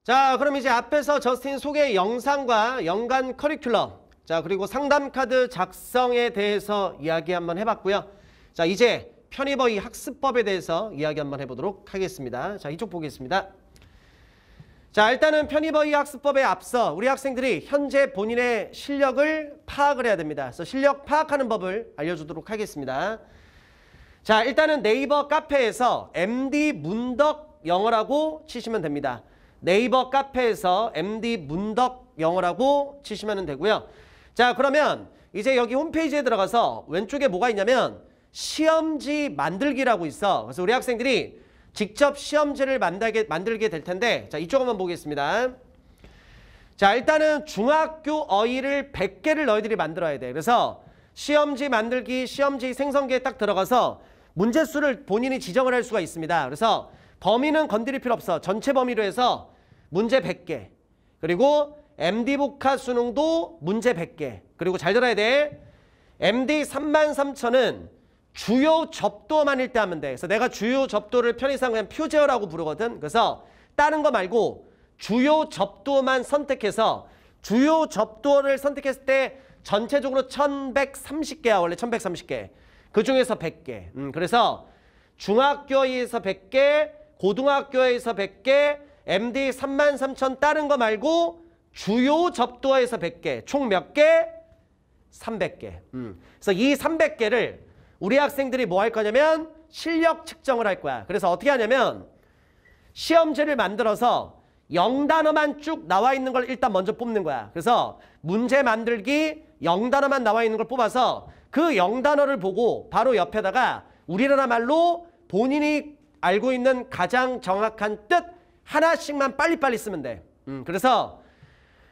자, 그럼 이제 앞에서 저스틴 소개 영상과 연간 커리큘럼, 자, 그리고 상담카드 작성에 대해서 이야기 한번 해봤고요. 자, 이제 편입어휘 학습법에 대해서 이야기 한번 해보도록 하겠습니다. 자, 이쪽 보겠습니다. 자, 일단은 편입어휘 학습법에 앞서 우리 학생들이 현재 본인의 실력을 파악을 해야 됩니다. 그래서 실력 파악하는 법을 알려주도록 하겠습니다. 자, 일단은 네이버 카페에서 MD 문덕 영어라고 치시면 됩니다. 네이버 카페에서 MD 문덕 영어라고 치시면 되고요. 자, 그러면 이제 여기 홈페이지에 들어가서 왼쪽에 뭐가 있냐면 시험지 만들기라고 있어. 그래서 우리 학생들이 직접 시험지를 만들게 될 텐데, 자, 이쪽 한번 보겠습니다. 자, 일단은 중학교 어휘를 100개를 너희들이 만들어야 돼. 그래서 시험지 만들기, 시험지 생성기에 딱 들어가서 문제수를 본인이 지정을 할 수가 있습니다. 그래서 범위는 건드릴 필요 없어. 전체 범위로 해서 문제 100개. 그리고 MD 복화 수능도 문제 100개. 그리고 잘 들어야 돼. MD 33,000은 주요 접도만 일 때 하면 돼. 그래서 내가 주요 접도를 편의상 그냥 표제어라고 부르거든. 그래서 다른 거 말고 주요 접도만 선택해서 주요 접도를 선택했을 때 전체적으로 1130개야. 원래 1130개. 그 중에서 100개. 그래서 중학교에서 100개, 고등학교에서 100개, MD 33,000 다른 거 말고 주요 접도에서 100개. 총 몇 개? 300개. 그래서 이 300개를 우리 학생들이 뭐 할 거냐면 실력 측정을 할 거야. 그래서 어떻게 하냐면 시험지를 만들어서 0단어만 쭉 나와 있는 걸 일단 먼저 뽑는 거야. 그래서 문제 만들기 0단어만 나와 있는 걸 뽑아서 그 0단어를 보고 바로 옆에다가 우리나라 말로 본인이 알고 있는 가장 정확한 뜻 하나씩만 빨리빨리 쓰면 돼. 그래서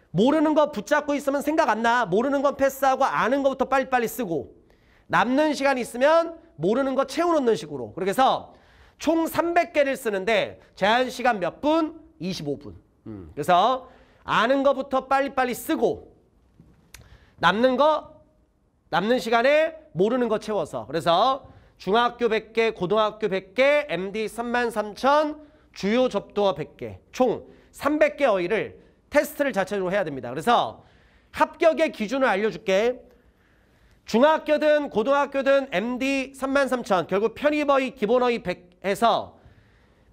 모르는 거 붙잡고 있으면 생각 안 나. 모르는 건 패스하고 아는 거부터 빨리빨리 쓰고 남는 시간 있으면 모르는 거 채워놓는 식으로. 그렇게 해서 총 300개를 쓰는데 제한 시간 몇 분? 25분. 그래서 아는 거부터 빨리빨리 쓰고 남는 시간에 모르는 거 채워서. 그래서 중학교 100개, 고등학교 100개, MD 33,000, 주요 접도어 100개. 총 300개 어휘를 테스트를 자체적으로 해야 됩니다. 그래서 합격의 기준을 알려줄게. 중학교든 고등학교든 MD 33,000 결국 편입어휘 기본어휘 100에서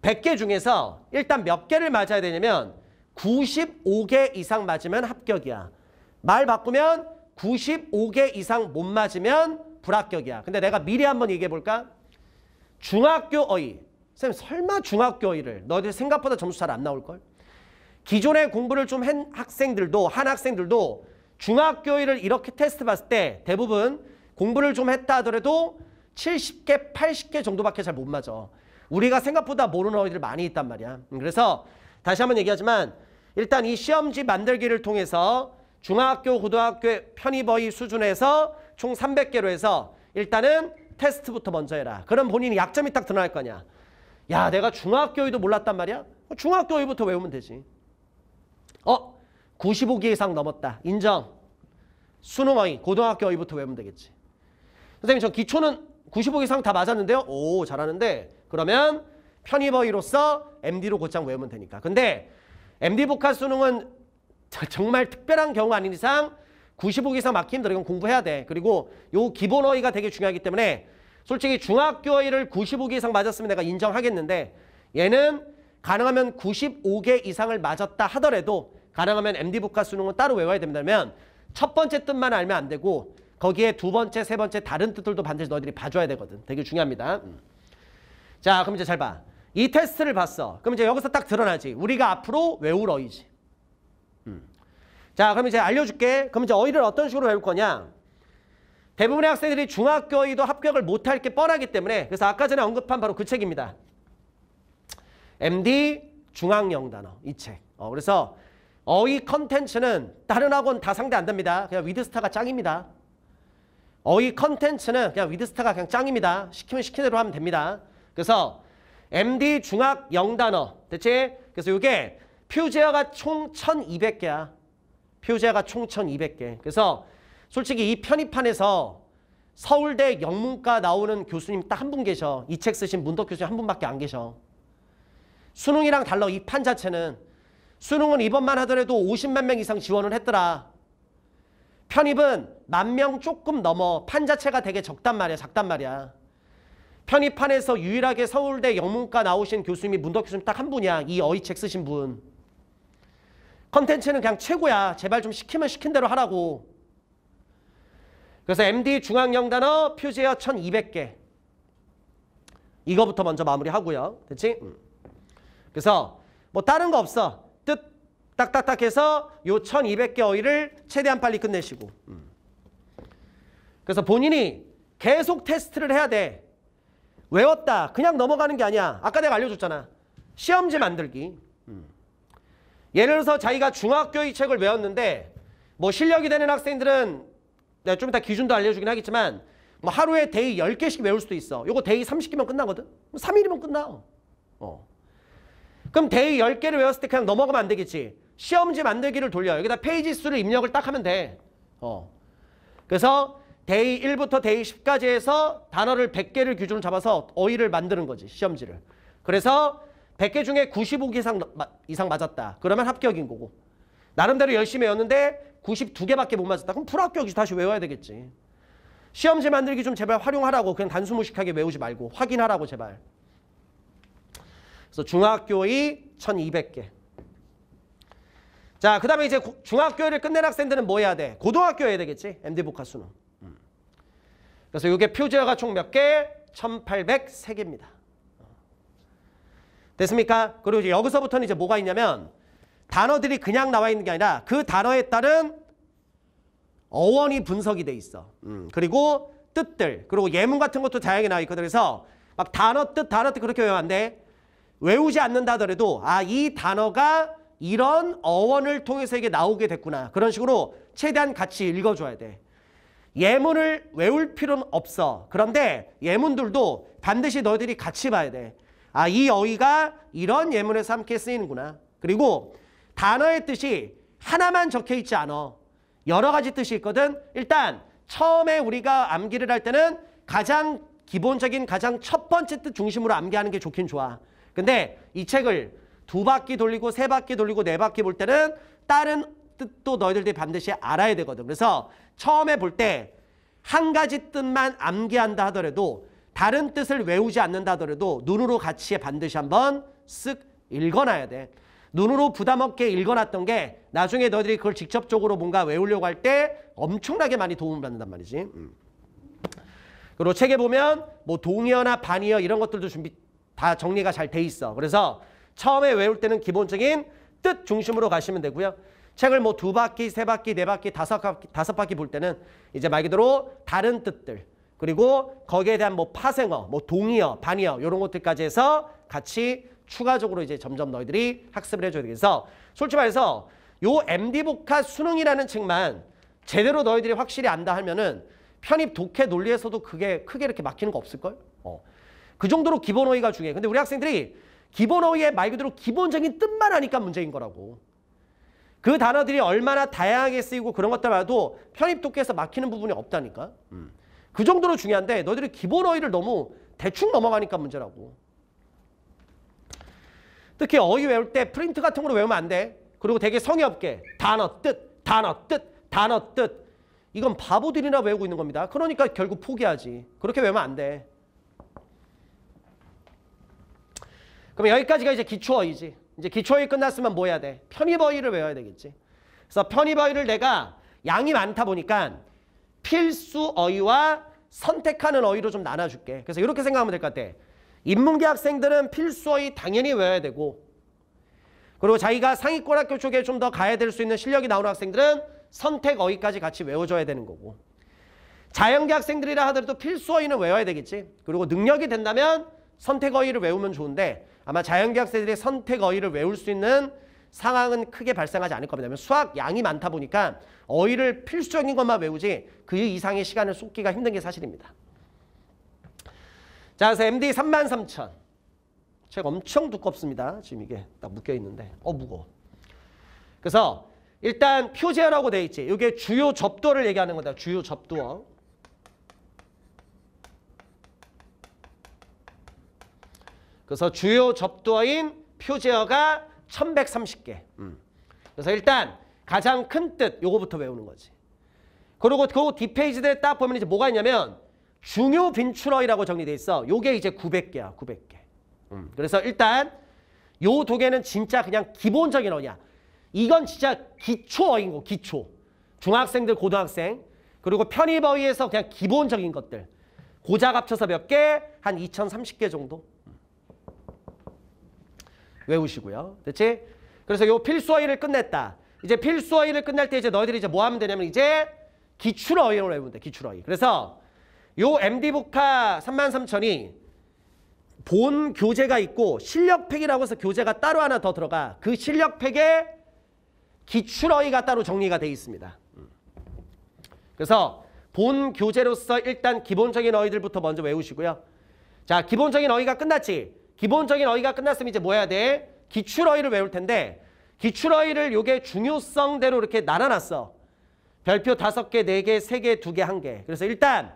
100개 중에서 일단 몇 개를 맞아야 되냐면 95개 이상 맞으면 합격이야. 말 바꾸면 95개 이상 못 맞으면 불합격이야. 근데 내가 미리 한번 얘기해 볼까? 중학교 어휘. 쌤 설마 중학교 어휘를 너희들 생각보다 점수 잘 안 나올걸? 기존에 공부를 좀 한 학생들도 중학교 어휘를 이렇게 테스트 봤을 때 대부분 공부를 좀 했다 하더라도 70개, 80개 정도밖에 잘 못 맞아. 우리가 생각보다 모르는 어휘들 많이 있단 말이야. 그래서 다시 한번 얘기하지만 일단 이 시험지 만들기를 통해서 중학교, 고등학교 편입어휘 수준에서 총 300개로 해서 일단은 테스트부터 먼저 해라. 그럼 본인이 약점이 딱 드러날 거냐. 야, 내가 중학교 어휘도 몰랐단 말이야? 중학교 어휘부터 외우면 되지. 95개 이상 넘었다. 인정. 수능 어휘, 고등학교 어휘부터 외우면 되겠지. 선생님, 저 기초는 95개 이상 다 맞았는데요? 오, 잘하는데. 그러면 편입어휘로서 MD로 곧장 외우면 되니까. 근데 MD 복화 수능은 정말 특별한 경우 아닌 이상 95개 이상 맞기 힘들어. 이건 공부해야 돼. 그리고 요 기본 어휘가 되게 중요하기 때문에 솔직히 중학교 어휘를 95개 이상 맞았으면 내가 인정하겠는데 얘는 가능하면 95개 이상을 맞았다 하더라도 가능하면 MD 복화 수능은 따로 외워야 된다면 첫 번째 뜻만 알면 안 되고 거기에 두 번째, 세 번째 다른 뜻들도 반드시 너희들이 봐줘야 되거든. 되게 중요합니다. 자, 그럼 이제 잘 봐. 이 테스트를 봤어. 그럼 이제 여기서 딱 드러나지. 우리가 앞으로 외울 어휘지. 자, 그럼 이제 알려줄게. 그럼 이제 어휘를 어떤 식으로 외울 거냐. 대부분의 학생들이 중학교 어휘도 합격을 못할 게 뻔하기 때문에 그래서 아까 전에 언급한 바로 그 책입니다. MD 중학 영단어 이 책. 그래서 어휘 컨텐츠는 다른 학원 다 상대 안 됩니다. 그냥 위드스타가 짱입니다. 어휘 컨텐츠는 그냥 위드스타가 그냥 짱입니다. 시키면 시킨 대로 하면 됩니다. 그래서 MD 중학 영단어 됐지? 그래서 이게 표제어가 총 1200개야. 표제어가 총 1200개. 그래서 솔직히 이 편입판에서 서울대 영문과 나오는 교수님 딱 한 분 계셔. 이 책 쓰신 문덕 교수님 한 분밖에 안 계셔. 수능이랑 달라. 이 판 자체는 수능은 이번만 하더라도 50만 명 이상 지원을 했더라. 편입은 10,000명 조금 넘어. 판 자체가 되게 적단 말이야. 작단 말이야. 편입판에서 유일하게 서울대 영문과 나오신 교수님이 문덕 교수님 딱 한 분이야. 이 어휘책 쓰신 분. 컨텐츠는 그냥 최고야. 제발 좀 시키면 시킨 대로 하라고. 그래서 MD 중앙영단어 표제어 1200개. 이거부터 먼저 마무리하고요. 됐지? 그래서 뭐 다른 거 없어. 뜻 딱딱딱 해서 요 1200개 어휘를 최대한 빨리 끝내시고. 그래서 본인이 계속 테스트를 해야 돼. 외웠다. 그냥 넘어가는 게 아니야. 아까 내가 알려줬잖아. 시험지 만들기. 예를 들어서 자기가 중학교의 책을 외웠는데 뭐 실력이 되는 학생들은 내가 좀 이따 기준도 알려주긴 하겠지만 뭐 하루에 데이 10개씩 외울 수도 있어. 요거 데이 30개면 끝나거든. 3일이면 끝나. 그럼 데이 10개를 외웠을 때 그냥 넘어가면 안 되겠지. 시험지 만들기를 돌려. 여기다 페이지 수를 입력을 딱 하면 돼. 그래서 데이 1부터 데이 10까지 해서 단어를 100개를 기준으로 잡아서 어휘를 만드는 거지. 시험지를. 그래서 100개 중에 95개 이상 맞았다. 그러면 합격인 거고. 나름대로 열심히 외웠는데 92개밖에 못 맞았다. 그럼 불합격이지. 다시 외워야 되겠지. 시험지 만들기 좀 제발 활용하라고. 그냥 단수무식하게 외우지 말고 확인하라고 제발. 그래서 중학교의 1200개. 자, 그 다음에 이제 중학교를 끝낸 학생들은 뭐 해야 돼? 고등학교 해야 되겠지. MD 복합 수능. 그래서 이게 표제어가 총 몇 개? 1803개입니다. 됐습니까? 그리고 이제 여기서부터는 이제 뭐가 있냐면 단어들이 그냥 나와 있는 게 아니라 그 단어에 따른 어원이 분석이 돼 있어. 그리고 뜻들, 그리고 예문 같은 것도 다양하게 나와 있거든. 그래서 막 단어 뜻 그렇게 외우면 안 돼. 외우지 않는다 하더라도 아, 이 단어가 이런 어원을 통해서 이게 나오게 됐구나. 그런 식으로 최대한 같이 읽어줘야 돼. 예문을 외울 필요는 없어. 그런데 예문들도 반드시 너희들이 같이 봐야 돼. 아, 이 어휘가 이런 예문에서 함께 쓰이는구나. 그리고 단어의 뜻이 하나만 적혀 있지 않아. 여러 가지 뜻이 있거든. 일단 처음에 우리가 암기를 할 때는 가장 기본적인 가장 첫 번째 뜻 중심으로 암기하는 게 좋긴 좋아. 근데 이 책을 2바퀴 돌리고 3바퀴 돌리고 4바퀴 볼 때는 다른 뜻도 너희들이 반드시 알아야 되거든. 그래서 처음에 볼 때 한 가지 뜻만 암기한다 하더라도 다른 뜻을 외우지 않는다 하더라도 눈으로 같이 반드시 한번 쓱 읽어놔야 돼. 눈으로 부담 없게 읽어놨던 게 나중에 너희들이 그걸 직접적으로 뭔가 외우려고 할 때 엄청나게 많이 도움을 받는단 말이지. 그리고 책에 보면 뭐 동의어나 반의어 이런 것들도 다 정리가 잘 돼 있어. 그래서 처음에 외울 때는 기본적인 뜻 중심으로 가시면 되고요. 책을 뭐 2바퀴, 3바퀴, 4바퀴, 5바퀴 볼 때는 이제 말 그대로 다른 뜻들 그리고 거기에 대한 뭐 파생어, 뭐 동의어, 반의어 이런 것들까지 해서 같이 추가적으로 이제 점점 너희들이 학습을 해줘야 되겠어. 솔직히 말해서 요 MD 복합 수능이라는 책만 제대로 너희들이 확실히 안다 하면은 편입 독해 논리에서도 그게 크게 이렇게 막히는 거 없을걸? 그 정도로 기본 어휘가 중요해. 근데 우리 학생들이 기본 어휘의 말 그대로 기본적인 뜻만 아니까 문제인 거라고. 그 단어들이 얼마나 다양하게 쓰이고 그런 것들 봐도 편입 독해에서 막히는 부분이 없다니까. 그 정도로 중요한데 너희들이 기본 어휘를 너무 대충 넘어가니까 문제라고. 특히 어휘 외울 때 프린트 같은 거로 외우면 안 돼. 그리고 되게 성의 없게 단어 뜻, 단어 뜻, 단어 뜻. 이건 바보들이나 외우고 있는 겁니다. 그러니까 결국 포기하지. 그렇게 외우면 안 돼. 그럼 여기까지가 이제 기초어휘지. 이제 기초어휘 끝났으면 뭐 해야 돼? 편입어휘를 외워야 되겠지. 그래서 편입어휘를 내가 양이 많다 보니까 필수 어휘와 선택하는 어휘로 좀 나눠줄게. 그래서 이렇게 생각하면 될 것 같아. 인문계 학생들은 필수 어휘 당연히 외워야 되고 그리고 자기가 상위권 학교 쪽에 좀 더 가야 될 수 있는 실력이 나오는 학생들은 선택 어휘까지 같이 외워줘야 되는 거고 자연계 학생들이라 하더라도 필수 어휘는 외워야 되겠지. 그리고 능력이 된다면 선택 어휘를 외우면 좋은데 아마 자연계 학생들이 선택 어휘를 외울 수 있는 상황은 크게 발생하지 않을 겁니다. 왜냐하면 수학 양이 많다 보니까 어휘를 필수적인 것만 외우지 그 이상의 시간을 쏟기가 힘든 게 사실입니다. 자, 그래서 MD 33,000. 책 엄청 두껍습니다. 지금 이게 딱 묶여 있는데 무거워. 그래서 일단 표제어라고 돼 있지. 이게 주요 접두어를 얘기하는 거다. 주요 접두어. 그래서 주요 접두어인 표제어가 1130개. 그래서 일단 가장 큰 뜻 요거부터 외우는 거지. 그리고 그 뒷페이지들에 딱 보면 이제 뭐가 있냐면 중요 빈출어이라고 정리돼 있어. 요게 이제 900개야. 900개. 그래서 일단 요 두 개는 진짜 그냥 기본적인 어이야. 이건 진짜 기초어인 거. 기초. 중학생들, 고등학생. 그리고 편입어휘에서 그냥 기본적인 것들. 고작 합쳐서 몇 개? 한 2030개 정도. 외우시고요. 됐지? 그래서 요 필수어휘를 끝냈다. 이제 필수어휘를 끝날 때 이제 너희들이 이제 뭐 하면 되냐면 이제 기출어휘를 외우면 돼. 기출어휘. 그래서 요 MD북화 33,000이 본 교재가 있고 실력팩이라고 해서 교재가 따로 하나 더 들어가. 그 실력팩에 기출어휘가 따로 정리가 돼 있습니다. 그래서 본 교재로서 일단 기본적인 어휘들부터 먼저 외우시고요. 자, 기본적인 어휘가 끝났지. 기본적인 어휘가 끝났으면 이제 뭐 해야 돼? 기출어휘를 외울 텐데 기출어휘를 요게 중요성대로 이렇게 나눠놨어. 별표 5개, 4개, 3개, 2개, 1개. 그래서 일단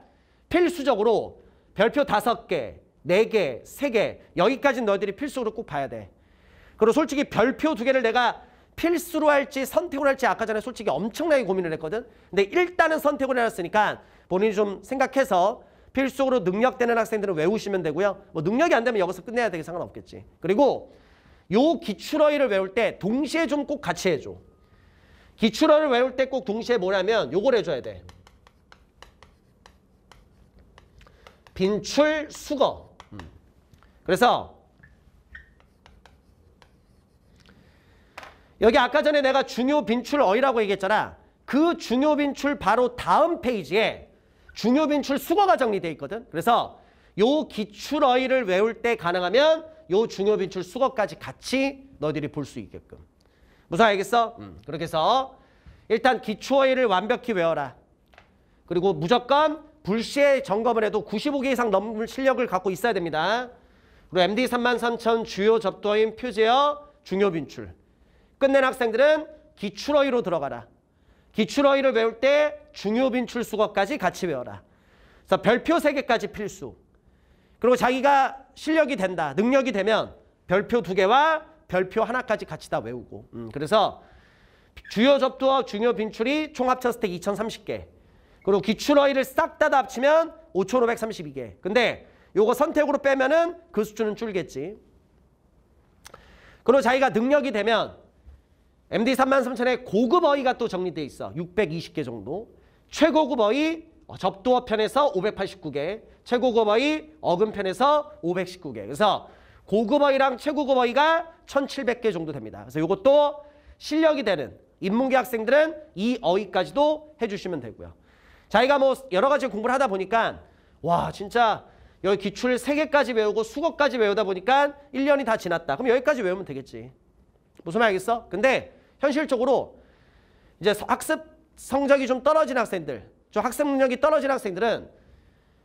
필수적으로 별표 5개, 4개, 3개 여기까지는 너희들이 필수로 꼭 봐야 돼. 그리고 솔직히 별표 2개를 내가 필수로 할지 선택으로 할지 아까 전에 솔직히 엄청나게 고민을 했거든. 근데 일단은 선택을 해놨으니까 본인이 좀 생각해서 필수로 능력되는 학생들은 외우시면 되고요. 뭐 능력이 안 되면 여기서 끝내야 되게 상관없겠지. 그리고 요 기출어휘를 외울 때 동시에 좀 꼭 같이 해줘. 기출어휘를 외울 때 꼭 동시에 뭐냐면 요걸 해줘야 돼. 빈출, 수거. 그래서 여기 아까 전에 내가 중요 빈출 어휘라고 얘기했잖아. 그 중요 빈출 바로 다음 페이지에 중요 빈출 수거가 정리되어 있거든. 그래서 요 기출 어휘를 외울 때 가능하면 요 중요 빈출 수거까지 같이 너희들이 볼 수 있게끔. 무슨 알겠어? 그렇게 해서 일단 기초 어휘를 완벽히 외워라. 그리고 무조건 불시에 점검을 해도 95개 이상 넘을 실력을 갖고 있어야 됩니다. 그리고 MD 33,000 주요 접두어인 표제어 중요 빈출. 끝낸 학생들은 기출어휘로 들어가라. 기출어휘를 외울 때 중요 빈출 수거까지 같이 외워라. 그래서 별표 3개까지 필수. 그리고 자기가 실력이 된다, 능력이 되면 별표 2개와 별표 1까지 같이 다 외우고. 그래서 주요 접두어 중요 빈출이 총 합쳤을 때 2030개. 그리고 기출어휘를 싹 다 합치면 5532개. 근데 요거 선택으로 빼면은 그 수준은 줄겠지. 그리고 자기가 능력이 되면 MD 33,000에 고급 어휘가 또 정리되어 있어. 620개 정도. 최고급 어휘 접두어 편에서 589개. 최고급 어휘 어근 편에서 519개. 그래서 고급 어휘랑 최고급 어휘가 1700개 정도 됩니다. 그래서 이것도 실력이 되는 인문계 학생들은 이 어휘까지도 해주시면 되고요. 자기가 뭐 여러 가지 공부를 하다 보니까 와 진짜 여기 기출 3개까지 외우고 수거까지 외우다 보니까 1년이 다 지났다. 그럼 여기까지 외우면 되겠지. 무슨 말 알겠어? 근데 현실적으로 이제 학습 성적이 좀 떨어진 학생들, 좀 학습 능력이 떨어진 학생들은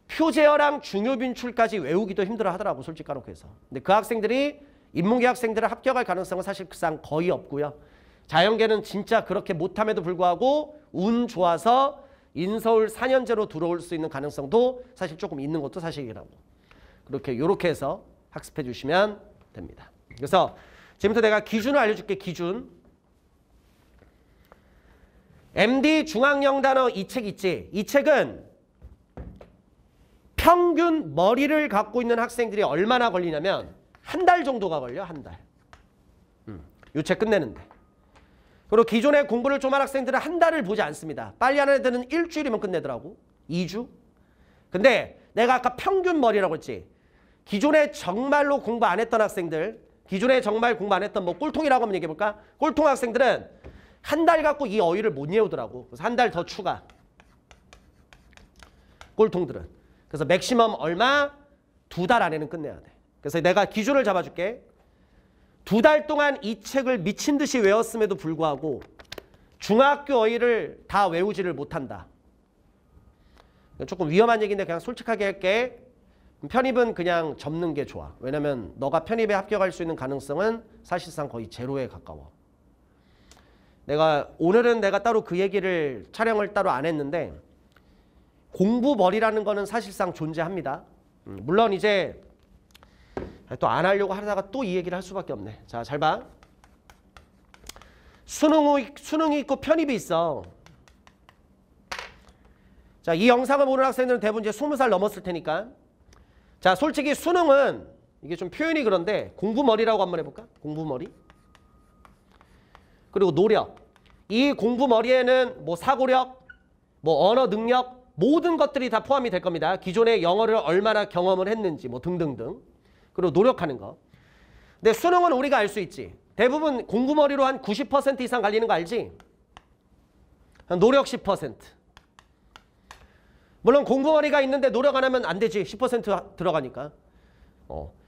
표제어랑 중요 빈출까지 외우기도 힘들어 하더라고, 솔직히 까놓고 해서. 근데 그 학생들이 인문계 학생들을 합격할 가능성은 사실상 거의 없고요. 자연계는 진짜 그렇게 못함에도 불구하고 운 좋아서 인서울 4년제로 들어올 수 있는 가능성도 사실 조금 있는 것도 사실이라고. 요렇게 해서 학습해 주시면 됩니다. 그래서 지금부터 내가 기준을 알려줄게. 기준. MD 중앙영단어 이 책 있지? 이 책은 평균 머리를 갖고 있는 학생들이 얼마나 걸리냐면 한 달 정도가 걸려. 한 달. 이 책 끝내는데. 그리고 기존에 공부를 좀 한 학생들은 한 달을 보지 않습니다. 빨리 하는 애들은 일주일이면 끝내더라고. 2주. 근데 내가 아까 평균 머리라고 했지. 기존에 정말로 공부 안 했던 학생들, 기존에 정말 공부 안 했던 뭐 꼴통이라고 한번 얘기해볼까? 꼴통 학생들은 한 달 갖고 이 어휘를 못 외우더라고. 그래서 한 달 더 추가. 꼴통들은. 그래서 맥시멈 얼마? 2달 안에는 끝내야 돼. 그래서 내가 기준을 잡아줄게. 2달 동안 이 책을 미친 듯이 외웠음에도 불구하고 중학교 어휘를 다 외우지를 못한다. 조금 위험한 얘기인데 그냥 솔직하게 할게. 편입은 그냥 접는 게 좋아. 왜냐면 너가 편입에 합격할 수 있는 가능성은 사실상 거의 제로에 가까워. 오늘은 내가 따로 그 얘기를 촬영을 따로 안 했는데 공부머리라는 거는 사실상 존재합니다. 물론 이제 또 안 하려고 하다가 또 이 얘기를 할 수밖에 없네. 자, 잘 봐. 수능이 있고 편입이 있어. 자, 이 영상을 보는 학생들은 대부분 이제 20살 넘었을 테니까. 자, 솔직히 수능은 이게 좀 표현이 그런데 공부머리라고 한번 해볼까? 공부머리. 그리고 노력. 이 공부머리에는 뭐 사고력, 뭐 언어 능력, 모든 것들이 다 포함이 될 겁니다. 기존에 영어를 얼마나 경험을 했는지 뭐 등등등. 그리고 노력하는 거. 근데 수능은 우리가 알 수 있지. 대부분 공부머리로 한 90% 이상 갈리는 거 알지? 노력 10%. 물론 공부머리가 있는데 노력 안 하면 안 되지. 10% 들어가니까.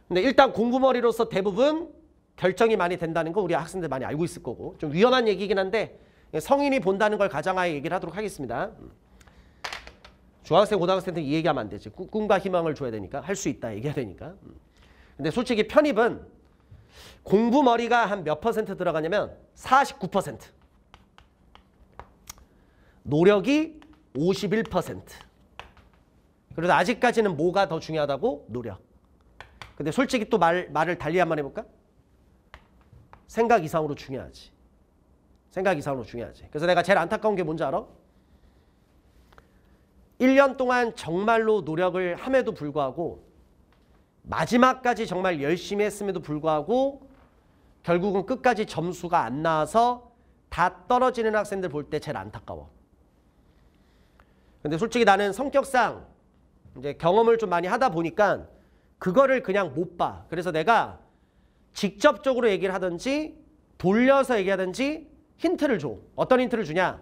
근데 일단 공부머리로서 대부분 결정이 많이 된다는 거 우리 학생들 많이 알고 있을 거고. 좀 위험한 얘기긴 한데 성인이 본다는 걸 가정하에 얘기를 하도록 하겠습니다. 중학생, 고등학생들 이 얘기하면 안 되지. 꿈과 희망을 줘야 되니까. 할 수 있다 얘기해야 되니까. 근데 솔직히 편입은 공부머리가 한 몇 퍼센트 들어가냐면 49%. 노력이 51%. 그래서 아직까지는 뭐가 더 중요하다고? 노력. 근데 솔직히 또 말을 달리 한번 해볼까? 생각 이상으로 중요하지. 생각 이상으로 중요하지. 그래서 내가 제일 안타까운 게 뭔지 알아? 1년 동안 정말로 노력을 함에도 불구하고 마지막까지 정말 열심히 했음에도 불구하고 결국은 끝까지 점수가 안 나와서 다 떨어지는 학생들 볼 때 제일 안타까워. 근데 솔직히 나는 성격상 이제 경험을 좀 많이 하다 보니까 그거를 그냥 못 봐. 그래서 내가 직접적으로 얘기를 하든지 돌려서 얘기하든지 힌트를 줘. 어떤 힌트를 주냐?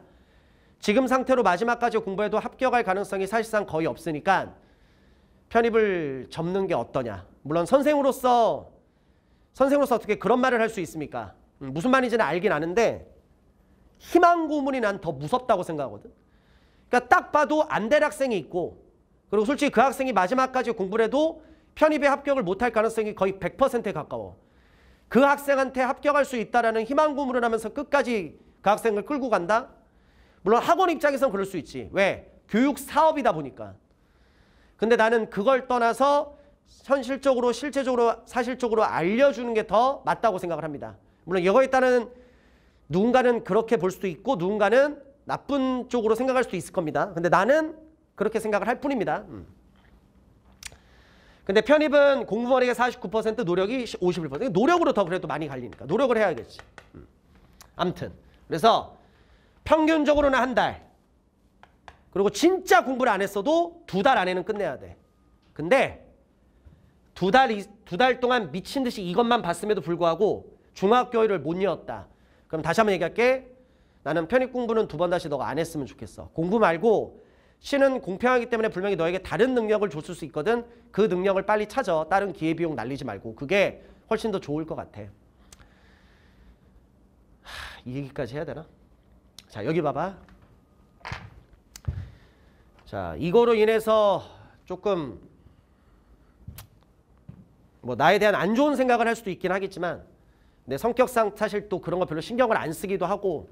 지금 상태로 마지막까지 공부해도 합격할 가능성이 사실상 거의 없으니까 편입을 접는 게 어떠냐. 물론 선생으로서 어떻게 그런 말을 할 수 있습니까? 무슨 말인지는 알긴 아는데 희망 고문이 난 더 무섭다고 생각하거든. 그러니까 딱 봐도 안 될 학생이 있고 그리고 솔직히 그 학생이 마지막까지 공부를 해도 편입에 합격을 못할 가능성이 거의 100%에 가까워. 그 학생한테 합격할 수 있다라는 희망 고문을 하면서 끝까지 그 학생을 끌고 간다? 물론 학원 입장에서는 그럴 수 있지. 왜? 교육 사업이다 보니까. 근데 나는 그걸 떠나서 현실적으로, 실제적으로, 사실적으로 알려주는 게 더 맞다고 생각을 합니다. 물론 이거에 따른 누군가는 그렇게 볼 수도 있고 누군가는 나쁜 쪽으로 생각할 수도 있을 겁니다. 근데 나는 그렇게 생각을 할 뿐입니다. 근데 편입은 공부머리가 49%, 노력이 51%. 노력으로 더 그래도 많이 갈리니까. 노력을 해야겠지. 아무튼. 그래서 평균적으로는 한 달. 그리고 진짜 공부를 안 했어도 2달 안에는 끝내야 돼. 근데 두 달 동안 미친 듯이 이것만 봤음에도 불구하고 중학교를 못 이었다. 그럼 다시 한번 얘기할게. 나는 편입 공부는 2번 다시 너가 안 했으면 좋겠어. 공부 말고 시는 공평하기 때문에 분명히 너에게 다른 능력을 줬을 수 있거든. 그 능력을 빨리 찾아. 다른 기회비용 날리지 말고. 그게 훨씬 더 좋을 것 같아. 이 얘기까지 해야 되나? 자, 여기 봐봐. 자, 이거로 인해서 조금 뭐 나에 대한 안 좋은 생각을 할 수도 있긴 하겠지만 내 성격상 사실 또 그런 거 별로 신경을 안 쓰기도 하고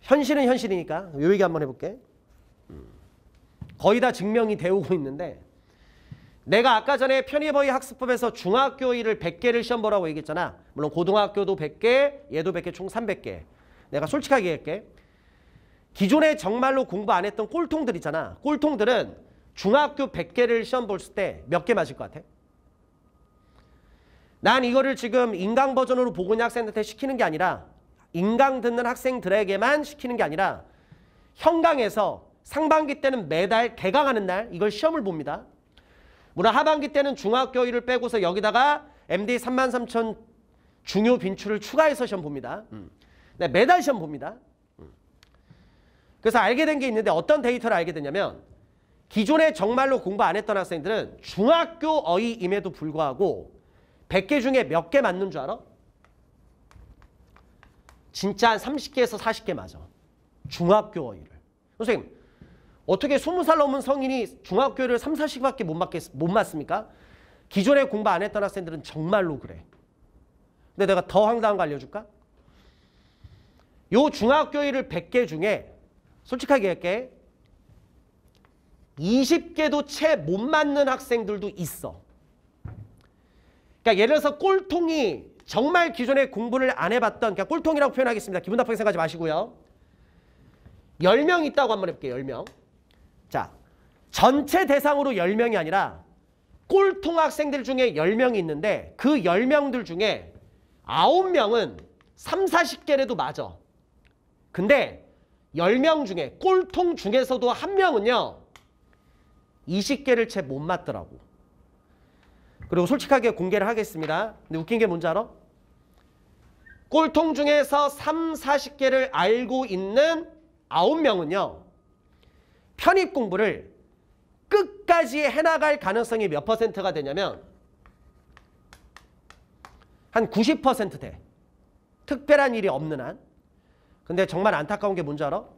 현실은 현실이니까 요 얘기 한번 해볼게. 거의 다 증명이 되어오고 있는데 내가 아까 전에 편입어휘 학습법에서 중학교 어휘를 100개를 시험 보라고 얘기했잖아. 물론 고등학교도 100개, 얘도 100개, 총 300개. 내가 솔직하게 얘기할게. 기존에 정말로 공부 안 했던 꼴통들 있잖아. 꼴통들은 중학교 100개를 시험 볼 때 몇 개 맞을 것 같아? 난 이거를 지금 인강 버전으로 보고 있는 학생들한테 시키는 게 아니라 인강 듣는 학생들에게만 시키는 게 아니라 현강에서 상반기 때는 매달 개강하는 날 이걸 시험을 봅니다. 물론 하반기 때는 중학교 어휘를 빼고서 여기다가 MD 33,000 중요 빈출을 추가해서 시험 봅니다. 네, 매달 시험 봅니다. 그래서 알게 된 게 있는데 어떤 데이터를 알게 됐냐면 기존에 정말로 공부 안 했던 학생들은 중학교 어휘임에도 불구하고 100개 중에 몇 개 맞는 줄 알아? 진짜 한 30개에서 40개 맞아. 중학교 어휘를. 선생님, 어떻게 20살 넘은 성인이 중학교를 3, 40개밖에 못 맞습니까? 기존에 공부 안 했던 학생들은 정말로 그래. 근데 내가 더 황당한 거 알려줄까? 요 중학교 어휘를 100개 중에 솔직하게 얘기할게. 20개도 채 못 맞는 학생들도 있어. 그러니까 예를 들어서 꼴통이 정말 기존에 공부를 안 해봤던, 그냥 꼴통이라고 표현하겠습니다. 기분 나쁘게 생각하지 마시고요. 10명 있다고 한번 해볼게요. 10명. 자, 전체 대상으로 10명이 아니라 꼴통 학생들 중에 10명이 있는데 그 10명들 중에 9명은 3, 40개라도 맞아. 근데 10명 중에 꼴통 중에서도 한 명은요 20개를 채 못 맞더라고. 그리고 솔직하게 공개를 하겠습니다. 근데 웃긴 게 뭔지 알아? 꼴통 중에서 3, 40개를 알고 있는 9명은요 편입 공부를 끝까지 해나갈 가능성이 몇 %가 되냐면 한 90% 돼. 특별한 일이 없는 한. 근데 정말 안타까운 게 뭔지 알아? 요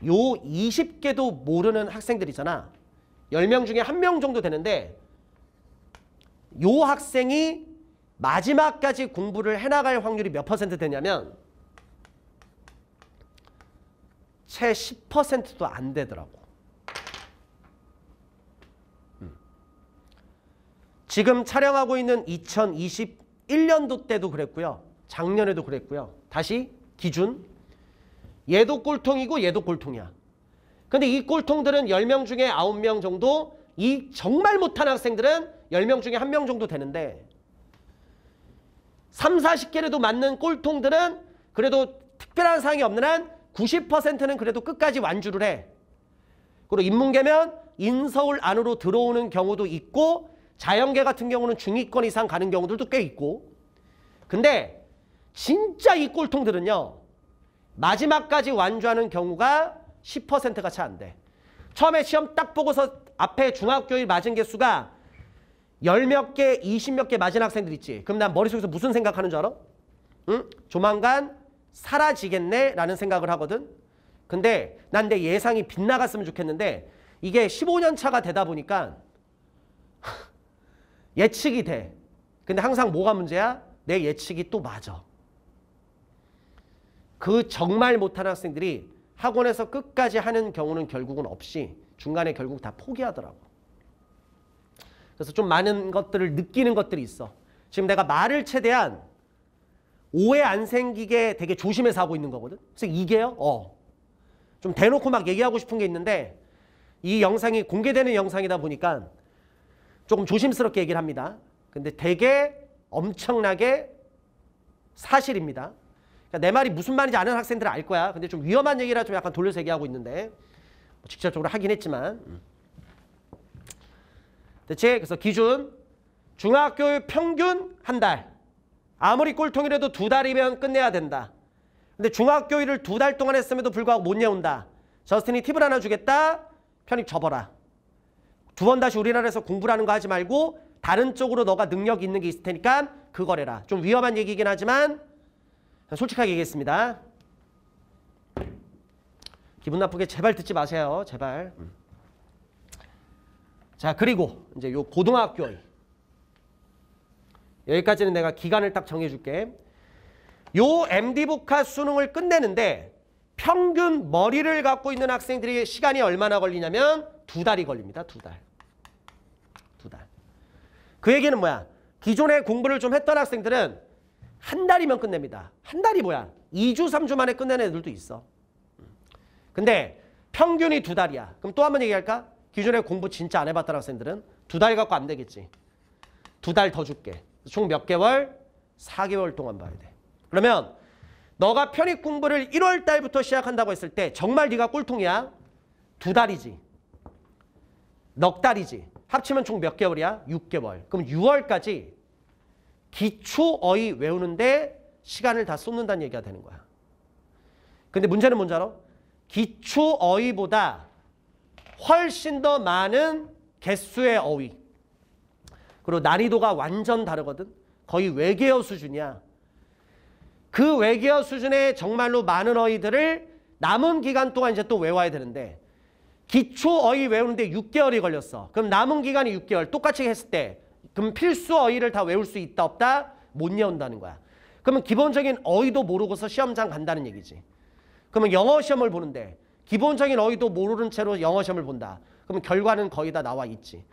20개도 모르는 학생들이잖아. 10명 중에 1명 정도 되는데 요 학생이 마지막까지 공부를 해나갈 확률이 몇 % 되냐면 채 10%도 안 되더라고. 지금 촬영하고 있는 2021년도 때도 그랬고요. 작년에도 그랬고요. 다시 기준. 얘도 꼴통이고 얘도 꼴통이야. 근데 이 꼴통들은 10명 중에 9명 정도, 이 정말 못한 학생들은 10명 중에 1명 정도 되는데 3, 40개라도 맞는 꼴통들은 그래도 특별한 사항이 없는 한 90%는 그래도 끝까지 완주를 해. 그리고 인문계면 인서울 안으로 들어오는 경우도 있고 자연계 같은 경우는 중위권 이상 가는 경우들도 꽤 있고. 근데 진짜 이 꼴통들은요 마지막까지 완주하는 경우가 10%가 채 안 돼. 처음에 시험 딱 보고서 앞에 중학교에 맞은 개수가 10몇 개, 20몇 개 맞은 학생들 있지. 그럼 난 머릿속에서 무슨 생각하는 줄 알아? 응? 조만간 사라지겠네 라는 생각을 하거든. 근데 난 내 예상이 빗나갔으면 좋겠는데 이게 15년 차가 되다 보니까 예측이 돼. 근데 항상 뭐가 문제야? 내 예측이 또 맞아. 그 정말 못하는 학생들이 학원에서 끝까지 하는 경우는 결국은 없이 중간에 결국 다 포기하더라고. 그래서 좀 많은 것들을 느끼는 것들이 있어. 지금 내가 말을 최대한 오해 안 생기게 되게 조심해서 하고 있는 거거든. 그래서 이게요? 좀 대놓고 막 얘기하고 싶은 게 있는데 이 영상이 공개되는 영상이다 보니까 조금 조심스럽게 얘기를 합니다. 근데 되게 엄청나게 사실입니다. 그러니까 내 말이 무슨 말인지 아는 학생들은 알 거야. 근데 좀 위험한 얘기라 좀 약간 돌려서 얘기하고 있는데 직접적으로 하긴 했지만 대체 그래서 기준 중학교 평균 한 달. 아무리 꼴통이라도 2달이면 끝내야 된다. 근데 중학교 1을 2달 동안 했음에도 불구하고 못 외운다. 저스틴이 팁을 하나 주겠다. 편입 접어라. 2번 다시 우리나라에서 공부를 하는 거 하지 말고 다른 쪽으로 너가 능력 있는 게 있을 테니까 그거래라. 좀 위험한 얘기긴 하지만 솔직하게 얘기했습니다. 기분 나쁘게 제발 듣지 마세요. 제발. 자, 그리고 이제 요 고등학교 여기까지는 내가 기간을 딱 정해줄게. 요 MD북학 수능을 끝내는데 평균 머리를 갖고 있는 학생들이 시간이 얼마나 걸리냐면 2달이 걸립니다. 2달. 그 얘기는 뭐야? 기존에 공부를 좀 했던 학생들은 한 달이면 끝냅니다. 한 달이 뭐야? 2주, 3주 만에 끝내는 애들도 있어. 근데 평균이 2달이야. 그럼 또 한 번 얘기할까? 기존에 공부 진짜 안 해봤던 학생들은 2달 갖고 안 되겠지. 2달 더 줄게. 총 몇 개월? 4개월 동안 봐야 돼. 그러면 너가 편입 공부를 1월 달부터 시작한다고 했을 때 정말 네가 꼴통이야? 2달이지. 넉 달이지. 합치면 총 몇 개월이야? 6개월. 그럼 6월까지 기초 어휘 외우는데 시간을 다 쏟는다는 얘기가 되는 거야. 근데 문제는 뭔지 알아? 기초 어휘보다 훨씬 더 많은 개수의 어휘. 그리고 난이도가 완전 다르거든. 거의 외계어 수준이야. 그 외계어 수준의 정말로 많은 어휘들을 남은 기간 동안 이제 또 외워야 되는데 기초 어휘 외우는데 6개월이 걸렸어. 그럼 남은 기간이 6개월. 똑같이 했을 때 그럼 필수 어휘를 다 외울 수 있다 없다? 못 외운다는 거야. 그러면 기본적인 어휘도 모르고서 시험장 간다는 얘기지. 그러면 영어 시험을 보는데 기본적인 어휘도 모르는 채로 영어 시험을 본다. 그러면 결과는 거의 다 나와 있지.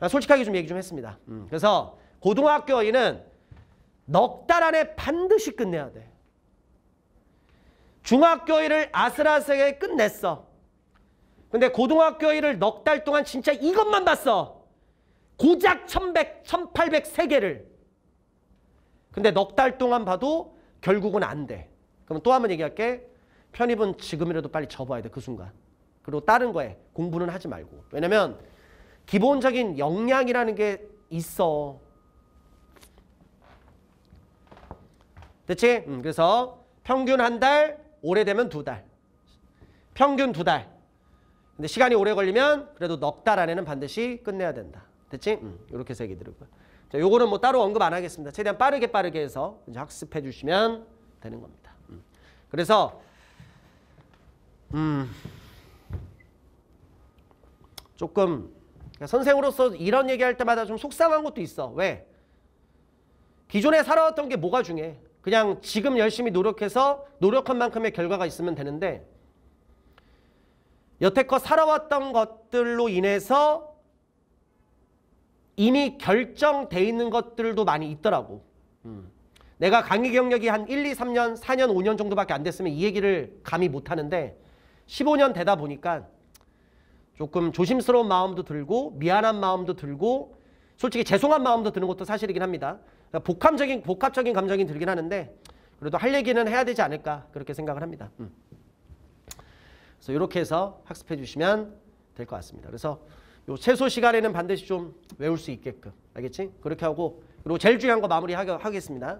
솔직하게 좀 얘기 좀 했습니다. 그래서 고등학교 어휘는 넉 달 안에 반드시 끝내야 돼. 중학교 1을 아슬아슬하게 끝냈어. 근데 고등학교 1을 넉 달 동안 진짜 이것만 봤어. 고작 1100, 1803개를. 근데 넉 달 동안 봐도 결국은 안 돼. 그럼 또 한 번 얘기할게. 편입은 지금이라도 빨리 접어야 돼. 그 순간. 그리고 다른 거에 공부는 하지 말고. 왜냐면 기본적인 역량이라는 게 있어. 됐지? 그래서 평균 한 달, 오래되면 2달. 평균 2달. 근데 시간이 오래 걸리면 그래도 넉 달 안에는 반드시 끝내야 된다. 됐지? 이렇게 해서 얘기 드리고요. 자, 요거는 뭐 따로 언급 안 하겠습니다. 최대한 빠르게 해서 이제 학습해 주시면 되는 겁니다. 그래서 조금 선생으로서 이런 얘기할 때마다 좀 속상한 것도 있어. 왜? 기존에 살아왔던 게 뭐가 중요해? 그냥 지금 열심히 노력해서 노력한 만큼의 결과가 있으면 되는데 여태껏 살아왔던 것들로 인해서 이미 결정돼 있는 것들도 많이 있더라고. 내가 강의 경력이 한 1, 2, 3년, 4년, 5년 정도밖에 안 됐으면 이 얘기를 감히 못하는데 15년 되다 보니까 조금 조심스러운 마음도 들고 미안한 마음도 들고 솔직히 죄송한 마음도 드는 것도 사실이긴 합니다. 복합적인 감정이 들긴 하는데 그래도 할 얘기는 해야 되지 않을까 그렇게 생각을 합니다. 그래서 이렇게 해서 학습해 주시면 될 것 같습니다. 그래서 요 최소 시간에는 반드시 좀 외울 수 있게끔 알겠지? 그렇게 하고 그리고 제일 중요한 거 마무리하겠습니다.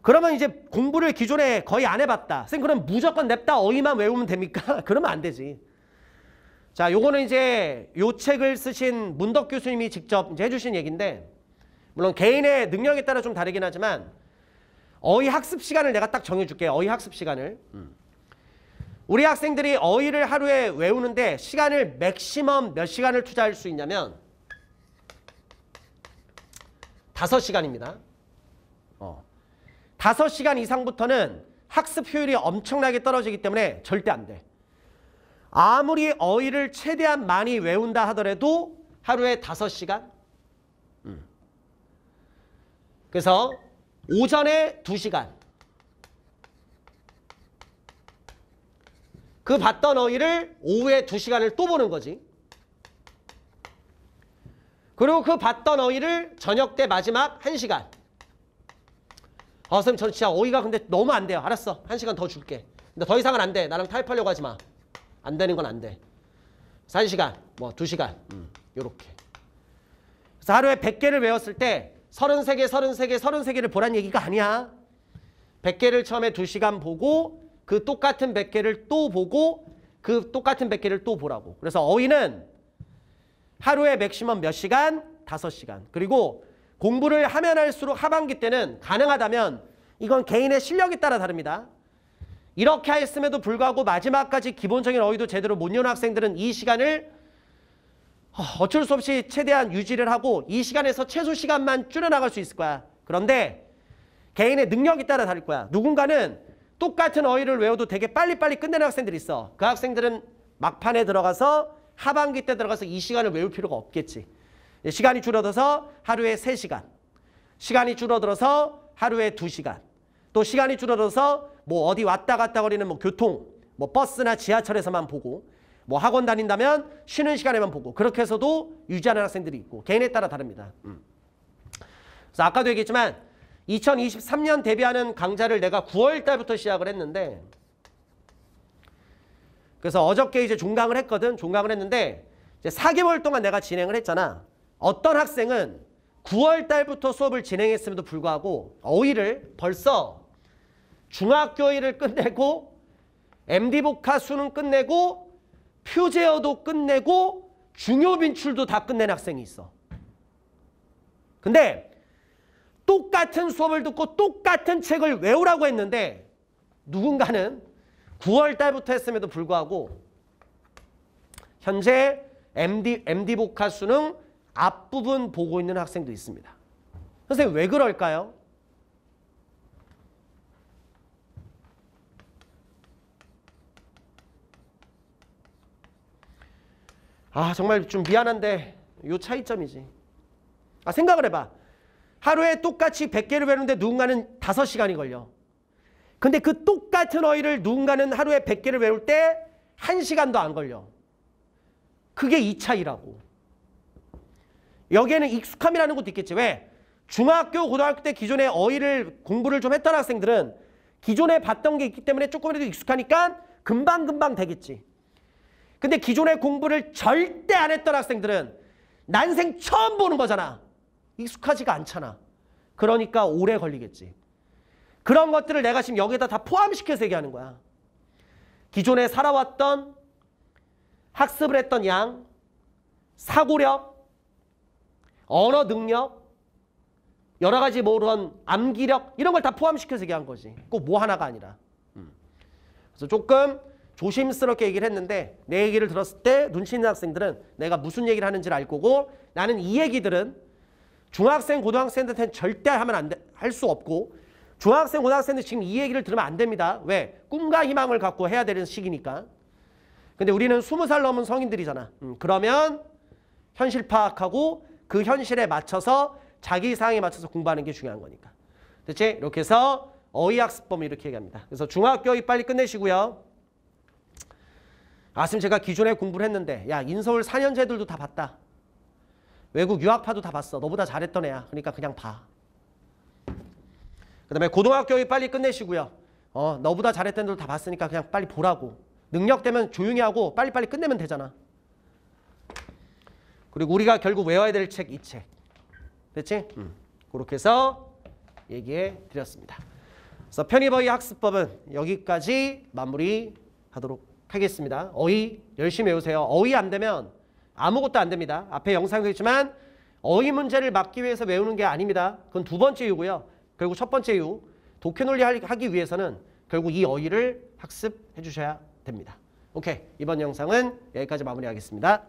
그러면 이제 공부를 기존에 거의 안 해봤다. 선생님 그럼 무조건 냅다 어휘만 외우면 됩니까? 그러면 안 되지. 자, 요거는 이제 요 책을 쓰신 문덕 교수님이 직접 이제 해주신 얘기인데 물론 개인의 능력에 따라 좀 다르긴 하지만 어휘 학습 시간을 내가 딱 정해줄게. 어휘 학습 시간을. 우리 학생들이 어휘를 하루에 외우는데 시간을 맥시멈 몇 시간을 투자할 수 있냐면 5시간입니다. 5시간 이상부터는 학습 효율이 엄청나게 떨어지기 때문에 절대 안 돼. 아무리 어휘를 최대한 많이 외운다 하더라도 하루에 5시간? 그래서 오전에 2시간. 그 봤던 어휘를 오후에 2시간을 또 보는 거지. 그리고 그 봤던 어휘를 저녁 때 마지막 1시간. 선생님 저는 진짜 어휘가 근데 너무 안 돼요. 알았어. 1시간 더 줄게. 근데 더 이상은 안 돼. 나랑 타협하려고 하지 마. 안 되는 건 안 돼. 1시간, 뭐 2시간. 요렇게. 그래서 하루에 100개를 외웠을 때 33개를 보란 얘기가 아니야. 100개를 처음에 2시간 보고 그 똑같은 100개를 또 보고 그 똑같은 100개를 또 보라고. 그래서 어휘는 하루에 맥시멈 몇 시간? 5시간. 그리고 공부를 하면 할수록 하반기 때는 가능하다면 이건 개인의 실력에 따라 다릅니다. 이렇게 했음에도 불구하고 마지막까지 기본적인 어휘도 제대로 못 외우는 학생들은 이 시간을 어쩔 수 없이 최대한 유지를 하고 이 시간에서 최소 시간만 줄여나갈 수 있을 거야. 그런데 개인의 능력에 따라 다를 거야. 누군가는 똑같은 어휘를 외워도 되게 빨리빨리 끝내는 학생들이 있어. 그 학생들은 막판에 들어가서 하반기 때 들어가서 이 시간을 외울 필요가 없겠지. 시간이 줄어들어서 하루에 3시간. 시간이 줄어들어서 하루에 2시간. 또 시간이 줄어들어서 뭐 어디 왔다 갔다 거리는 뭐 교통, 뭐 버스나 지하철에서만 보고 뭐 학원 다닌다면 쉬는 시간에만 보고 그렇게 해서도 유지하는 학생들이 있고 개인에 따라 다릅니다. 그래서 아까도 얘기했지만 2023년 데뷔하는 강좌를 내가 9월 달부터 시작을 했는데 그래서 어저께 이제 종강을 했거든. 종강을 했는데 이제 4개월 동안 내가 진행을 했잖아. 어떤 학생은 9월 달부터 수업을 진행했음에도 불구하고 어휘를 벌써 중학교 어휘를 끝내고 MD복화 수능 끝내고 표제어도 끝내고 중요 빈출도 다 끝낸 학생이 있어. 근데 똑같은 수업을 듣고 똑같은 책을 외우라고 했는데 누군가는 9월 달부터 했음에도 불구하고 현재 MD복화 수능 앞부분 보고 있는 학생도 있습니다. 선생님 왜 그럴까요? 정말 좀 미안한데 요 차이점이지. 생각을 해봐. 하루에 똑같이 100개를 외우는데 누군가는 5시간이 걸려. 근데 그 똑같은 어휘를 누군가는 하루에 100개를 외울 때 1시간도 안 걸려. 그게 이 차이라고. 여기에는 익숙함이라는 것도 있겠지. 왜? 중학교, 고등학교 때 기존에 어휘를 공부를 좀 했던 학생들은 기존에 봤던 게 있기 때문에 조금이라도 익숙하니까 금방금방 되겠지. 근데 기존에 공부를 절대 안 했던 학생들은 난생 처음 보는 거잖아. 익숙하지가 않잖아. 그러니까 오래 걸리겠지. 그런 것들을 내가 지금 여기에다 다 포함시켜서 얘기하는 거야. 기존에 살아왔던 학습을 했던 양, 사고력, 언어 능력, 여러 가지 뭐 그런 암기력 이런 걸 다 포함시켜서 얘기한 거지. 꼭 뭐 하나가 아니라. 그래서 조금 조심스럽게 얘기를 했는데 내 얘기를 들었을 때 눈치 있는 학생들은 내가 무슨 얘기를 하는지를 알 거고 나는 이 얘기들은 중학생, 고등학생들한테는 절대 하면 안 돼, 할 수 없고 중학생, 고등학생들 지금 이 얘기를 들으면 안 됩니다. 왜? 꿈과 희망을 갖고 해야 되는 시기니까. 근데 우리는 20살 넘은 성인들이잖아. 그러면 현실 파악하고 그 현실에 맞춰서 자기 상황에 맞춰서 공부하는 게 중요한 거니까. 됐지? 이렇게 해서 어휘학습법을 이렇게 얘기합니다. 그래서 중학교 어휘 빨리 끝내시고요. 지금 제가 기존에 공부를 했는데 야 인서울 4년제들도 다 봤다. 외국 유학파도 다 봤어. 너보다 잘했던 애야. 그러니까 그냥 봐. 그 다음에 고등학교 어휘 빨리 끝내시고요. 너보다 잘했던 애들 다 봤으니까 그냥 빨리 보라고. 능력되면 조용히 하고 빨리빨리 끝내면 되잖아. 그리고 우리가 결국 외워야 될 책 이 책. 됐지? 그렇게 해서 얘기해 드렸습니다. 그래서 편입어휘 학습법은 여기까지 마무리하도록 하겠습니다. 어휘 열심히 외우세요. 어휘 안 되면 아무것도 안 됩니다. 앞에 영상도 있지만 어휘 문제를 막기 위해서 외우는 게 아닙니다. 그건 두 번째 이유고요. 결국 첫 번째 이유, 독해 논리 하기 위해서는 결국 이 어휘를 학습해 주셔야 됩니다. 오케이, 이번 영상은 여기까지 마무리하겠습니다.